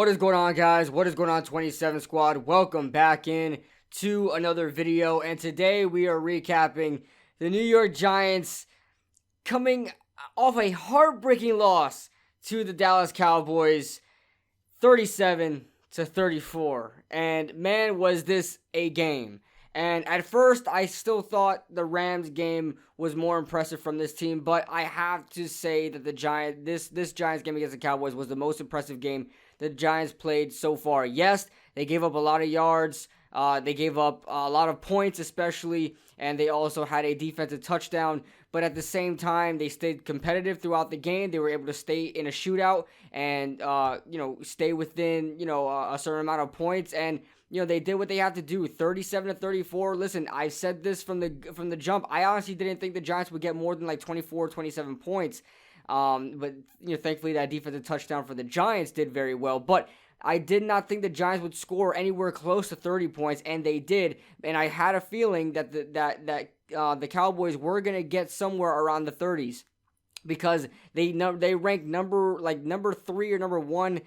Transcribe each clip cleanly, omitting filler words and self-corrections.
What is going on, guys? What is going on, 27 Squad? Welcome back in to another video, and today we are recapping the New York Giants coming off a heartbreaking loss to the Dallas Cowboys, 37-34. And man, was this a game. And at first, I still thought the Rams game was more impressive from this team, but I have to say that the this Giants game against the Cowboys was the most impressive game the Giants played so far. Yes, they gave up a lot of yards, they gave up a lot of points especially, and they also had a defensive touchdown, but at the same time, they stayed competitive throughout the game. They were able to stay in a shootout and, stay within, a certain amount of points, and they did what they had to do, 37-34. Listen, I said this from the jump. I honestly didn't think the Giants would get more than like 24, 27 points. But thankfully that defensive touchdown for the Giants did very well. But I did not think the Giants would score anywhere close to 30 points, and they did. And I had a feeling that the Cowboys were gonna get somewhere around the 30s. Because they ranked number 3 or number 1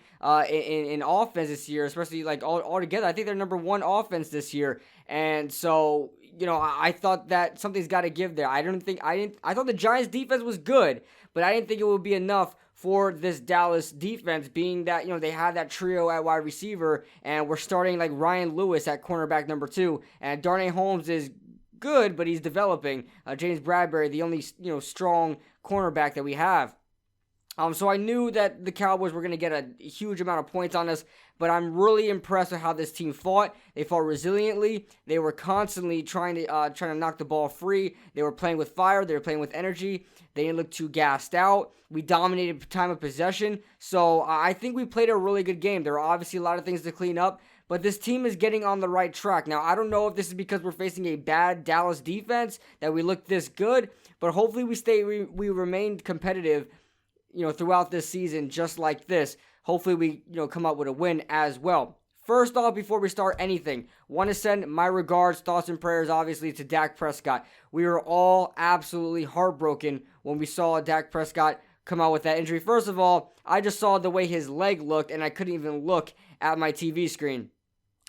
in offense this year, especially all together. I think they're number 1 offense this year, and so I thought that something's got to give there. I thought the Giants defense was good, but I didn't think it would be enough for this Dallas defense, being that they had that trio at wide receiver, and we're starting like Ryan Lewis at cornerback number 2, and Darnay Holmes is good, but he's developing. James Bradbury, the only strong cornerback that we have. So I knew that the Cowboys were going to get a huge amount of points on us, but I'm really impressed with how this team fought. They fought resiliently. They were constantly trying to knock the ball free. They were playing with fire. They were playing with energy. They didn't look too gassed out. We dominated time of possession. So I think we played a really good game. There are obviously a lot of things to clean up, but this team is getting on the right track. Now, I don't know if this is because we're facing a bad Dallas defense that we look this good, but hopefully we remain competitive, throughout this season just like this. Hopefully we, come up with a win as well. First off, before we start anything, want to send my regards, thoughts, and prayers, obviously, to Dak Prescott. We were all absolutely heartbroken when we saw Dak Prescott come out with that injury. First of all, I just saw the way his leg looked, and I couldn't even look at my TV screen.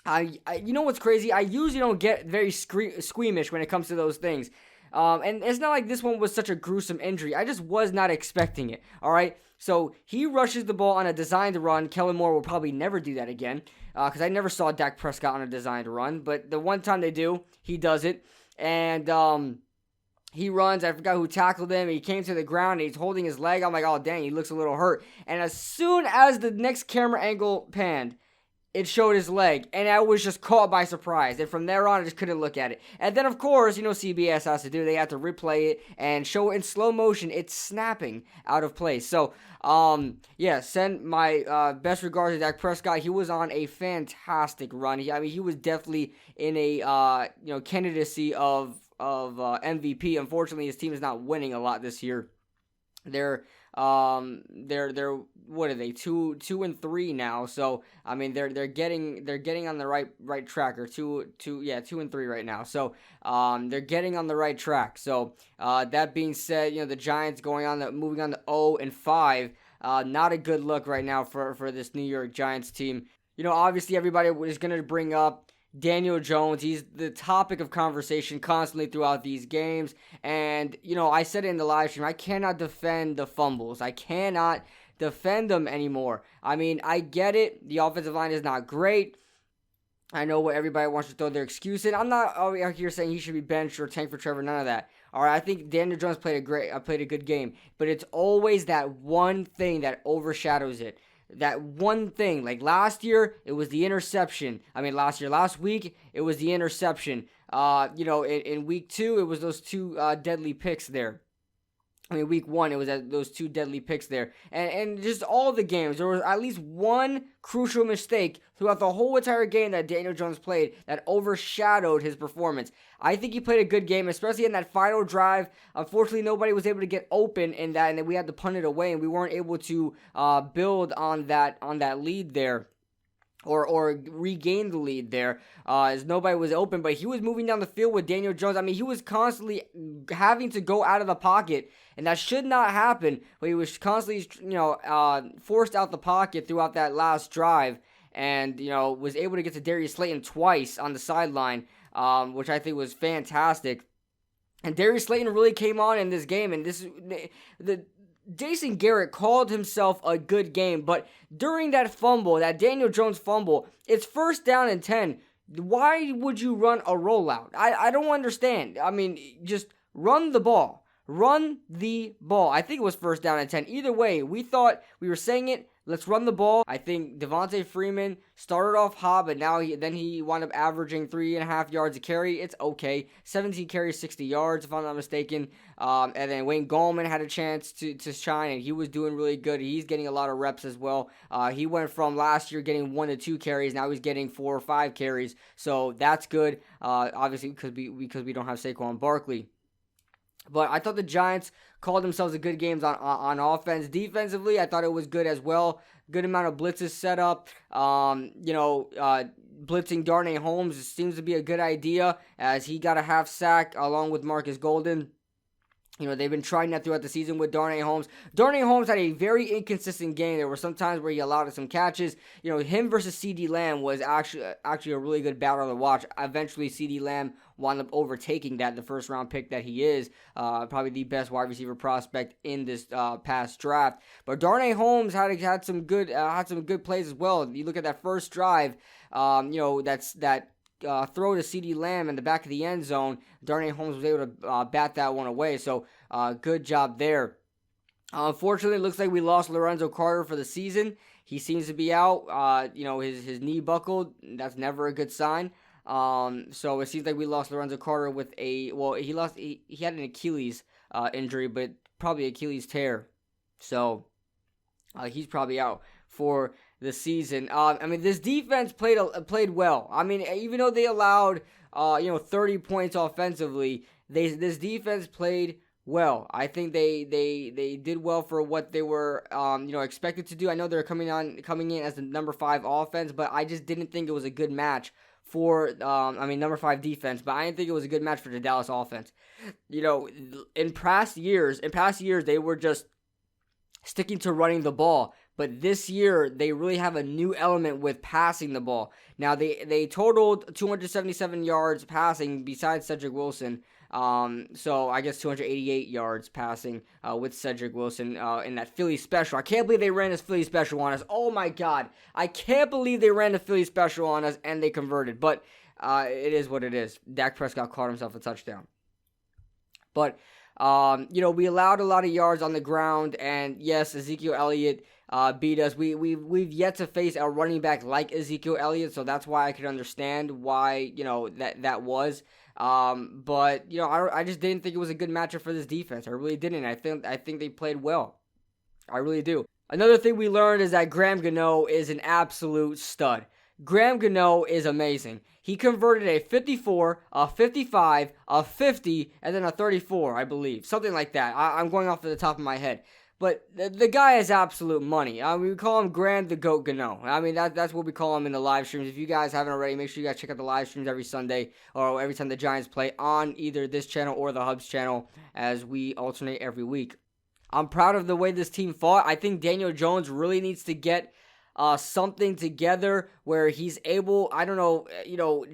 You know what's crazy? I usually don't get very squeamish when it comes to those things. And it's not like this one was such a gruesome injury. I just was not expecting it, all right? So he rushes the ball on a designed run. Kellen Moore will probably never do that again, because I never saw Dak Prescott on a designed run. But the one time they do, he does it. And he runs. I forgot who tackled him. He came to the ground, and he's holding his leg. I'm like, oh, dang, he looks a little hurt. And as soon as the next camera angle panned, it showed his leg, and I was just caught by surprise. And from there on, I just couldn't look at it. And then, of course, CBS has to do. They have to replay it and show it in slow motion. It's snapping out of place. So, send my best regards to Dak Prescott. He was on a fantastic run. He was definitely in a candidacy of MVP. Unfortunately, his team is not winning a lot this year. They're what are they, 2-3 now? So they're getting on the right track, or 2-3 right now. So they're getting on the right track. So that being said, the Giants moving on to 0-5. Not a good look right now for this New York Giants team. Obviously everybody is gonna bring up Daniel Jones. He's the topic of conversation constantly throughout these games. And, I said it in the live stream, I cannot defend the fumbles. I cannot defend them anymore. I get it. The offensive line is not great. I know what everybody wants to throw their excuse in. I'm not out here saying he should be benched or tank for Trevor, none of that. All right, I think Daniel Jones played a good game. But it's always that one thing that overshadows it. That one thing, like last year, it was the interception. Last week, it was the interception. In week 2, it was those 2 deadly picks there. Week 1, it was those 2 deadly picks there. And just all the games, there was at least one crucial mistake throughout the whole entire game that Daniel Jones played that overshadowed his performance. I think he played a good game, especially in that final drive. Unfortunately, nobody was able to get open in that, and then we had to punt it away, and we weren't able to build on that lead there. or regain the lead there, as nobody was open, but he was moving down the field with Daniel Jones. I mean, he was constantly having to go out of the pocket, and that should not happen, but he was constantly, forced out the pocket throughout that last drive, and, was able to get to Darius Slayton twice on the sideline, which I think was fantastic. And Darius Slayton really came on in this game, and Jason Garrett called himself a good game, but during that fumble, that Daniel Jones fumble, it's 1st down and 10. Why would you run a rollout? I don't understand. I mean, just run the ball. Run the ball. I think it was 1st down and 10. Either way, we were saying it. Let's run the ball. I think Devontae Freeman started off hot, but then he wound up averaging 3.5 yards a carry. It's okay. 17 carries, 60 yards, if I'm not mistaken. And then Wayne Gallman had a chance to shine, and he was doing really good. He's getting a lot of reps as well. He went from last year getting 1 to 2 carries. Now he's getting 4 or 5 carries. So that's good, obviously, because we don't have Saquon Barkley. But I thought the Giants called themselves a good games on offense. Defensively, I thought it was good as well. Good amount of blitzes set up. Blitzing Darnay Holmes seems to be a good idea, as he got a half sack along with Marcus Golden. They've been trying that throughout the season with Darnay Holmes. Darnay Holmes had a very inconsistent game. There were some times where he allowed some catches. Him versus CeeDee Lamb was actually a really good battle to watch. Eventually, CeeDee Lamb wound up overtaking the first-round pick that he is. Probably the best wide receiver prospect in this past draft. But Darnay Holmes had some good plays as well. You look at that first drive, throw to CeeDee Lamb in the back of the end zone. Darnay Holmes was able to bat that one away, so good job there. Unfortunately, it looks like we lost Lorenzo Carter for the season. He seems to be out. His knee buckled. That's never a good sign. So it seems like we lost Lorenzo Carter with he had an Achilles injury, but probably Achilles tear. So he's probably out for the season. This defense played well. I mean, even though they allowed 30 points offensively, this defense played well. I think they did well for what they were expected to do. I know they're coming in as the number 5 offense, but I just didn't think it was a good match for number 5 defense, but I didn't think it was a good match for the Dallas offense. In past years they were just sticking to running the ball. But this year, they really have a new element with passing the ball. Now, they totaled 277 yards passing besides Cedric Wilson. So I guess 288 yards passing with Cedric Wilson in that Philly special. I can't believe they ran this Philly special on us. Oh, my God. I can't believe they ran the Philly special on us and they converted. But it is what it is. Dak Prescott caught himself a touchdown. But, we allowed a lot of yards on the ground. And, yes, Ezekiel Elliott beat us. We've yet to face a running back like Ezekiel Elliott, so that's why I could understand why that was. But I just didn't think it was a good matchup for this defense. I really didn't. I think they played well. I really do. Another thing we learned is that Graham Gano is an absolute stud. Graham Gano is amazing. He converted a 54, a 55, a 50, and then a 34, I believe. Something like that. I'm going off at the top of my head. But the guy is absolute money. We call him Graham the Goat Gano. That's what we call him in the live streams. If you guys haven't already, make sure you guys check out the live streams every Sunday or every time the Giants play on either this channel or the Hubs channel, as we alternate every week. I'm proud of the way this team fought. I think Daniel Jones really needs to get something together where he's able,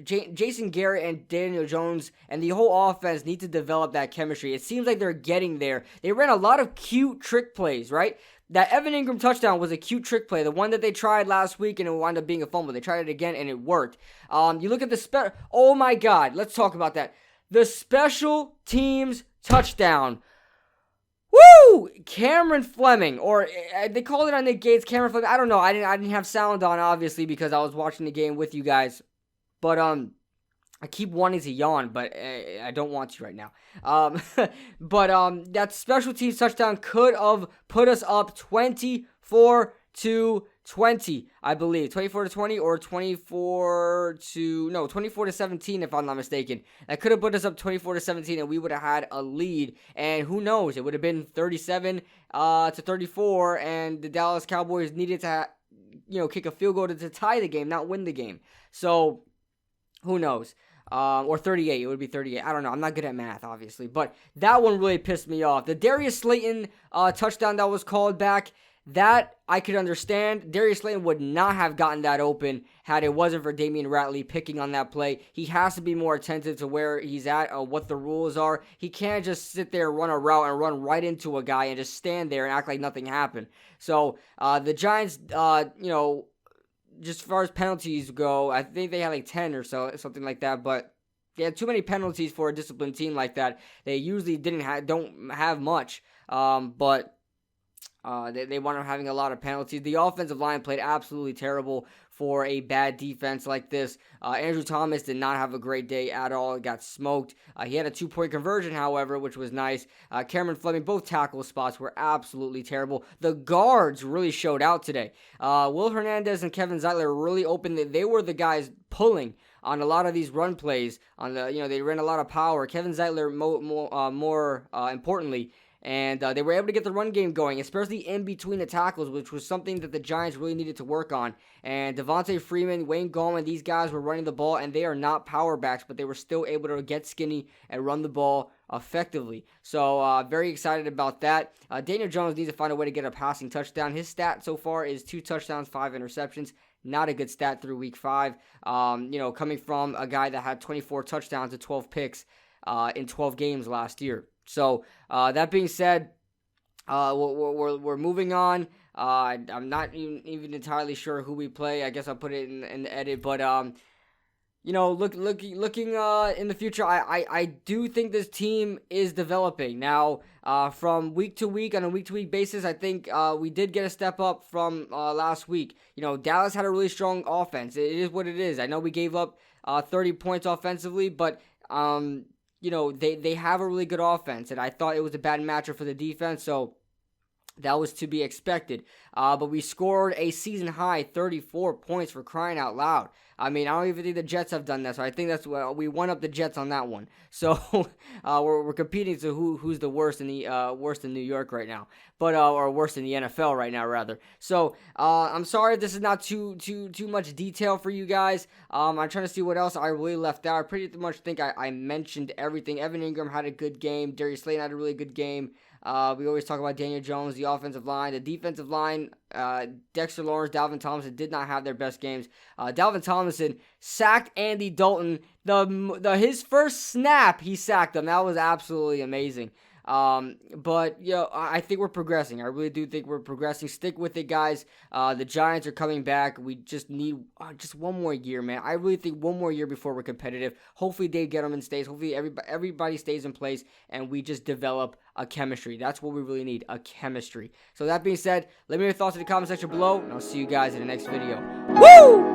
Jason Garrett and Daniel Jones and the whole offense need to develop that chemistry. It seems like they're getting there. They ran a lot of cute trick plays, right? That Evan Ingram touchdown was a cute trick play. The one that they tried last week and it wound up being a fumble. They tried it again and it worked. You look at the oh my God, let's talk about that. The special teams touchdown. Woo! Cameron Fleming, or they called it on Nick Gates, Cameron Fleming. I don't know. I didn't have sound on, obviously, because I was watching the game with you guys. But I keep wanting to yawn, but I don't want to right now. That special teams touchdown could have put us up 24-20, I believe. 24-20 or 24-17, if I'm not mistaken. That could have put us up 24-17, and we would have had a lead. And who knows? It would have been 37-34, and the Dallas Cowboys needed to kick a field goal to tie the game, not win the game. So who knows? Or 38. It would be 38. I don't know. I'm not good at math, obviously. But that one really pissed me off. The Darius Slayton touchdown that was called back, that I could understand. Darius Slayton would not have gotten that open had it wasn't for Damian Ratley picking on that play. He has to be more attentive to where he's at, what the rules are. He can't just sit there, run a route, and run right into a guy and just stand there and act like nothing happened. So the Giants, just as far as penalties go, I think they had like 10 or so, something like that. But they had too many penalties for a disciplined team like that. They usually don't have much. But they wound up having a lot of penalties. The offensive line played absolutely terrible for a bad defense like this. Andrew Thomas did not have a great day at all. He got smoked. He had a 2-point conversion, however, which was nice. Cameron Fleming, both tackle spots were absolutely terrible. The guards really showed out today. Will Hernandez and Kevin Zeitler really opened. They were the guys pulling on a lot of these run plays. They ran a lot of power. Kevin Zeitler, more importantly, and they were able to get the run game going, especially in between the tackles, which was something that the Giants really needed to work on. And Devontae Freeman, Wayne Gallman, these guys were running the ball, and they are not power backs, but they were still able to get skinny and run the ball effectively. So very excited about that. Daniel Jones needs to find a way to get a passing touchdown. His stat so far is 2 touchdowns, 5 interceptions. Not a good stat through week 5. Coming from a guy that had 24 touchdowns and 12 picks in 12 games last year. So that being said, we're moving on. I'm not even entirely sure who we play. I guess I'll put it in the edit. But looking in the future, I do think this team is developing now. From week to week, on a week-to-week basis, I think we did get a step up from last week. Dallas had a really strong offense. It is what it is. I know we gave up 30 points offensively, but they have a really good offense, and I thought it was a bad matchup for the defense, so that was to be expected. But we scored a season-high 34 points, for crying out loud. I mean, I don't even think the Jets have done that, so I think we won up the Jets on that one. So we're competing to who's the worst in New York right now, but or worst in the NFL right now, rather. So I'm sorry if this is not too much detail for you guys. I'm trying to see what else I really left out. I pretty much think I mentioned everything. Evan Ingram had a good game. Darius Slayton had a really good game. We always talk about Daniel Jones, the offensive line. The defensive line, Dexter Lawrence, Dalvin Tomlinson did not have their best games. Dalvin Tomlinson sacked Andy Dalton. His first snap, he sacked him. That was absolutely amazing. But I think we're progressing. I really do think we're progressing. Stick with it, guys. The Giants are coming back. We just need just one more year, man. I really think one more year before we're competitive. Hopefully Dave Gettleman stays. Hopefully everybody stays in place, and we just develop a chemistry. That's what we really need, a chemistry. So that being said, let me know your thoughts in the comment section below, and I'll see you guys in the next video. Woo!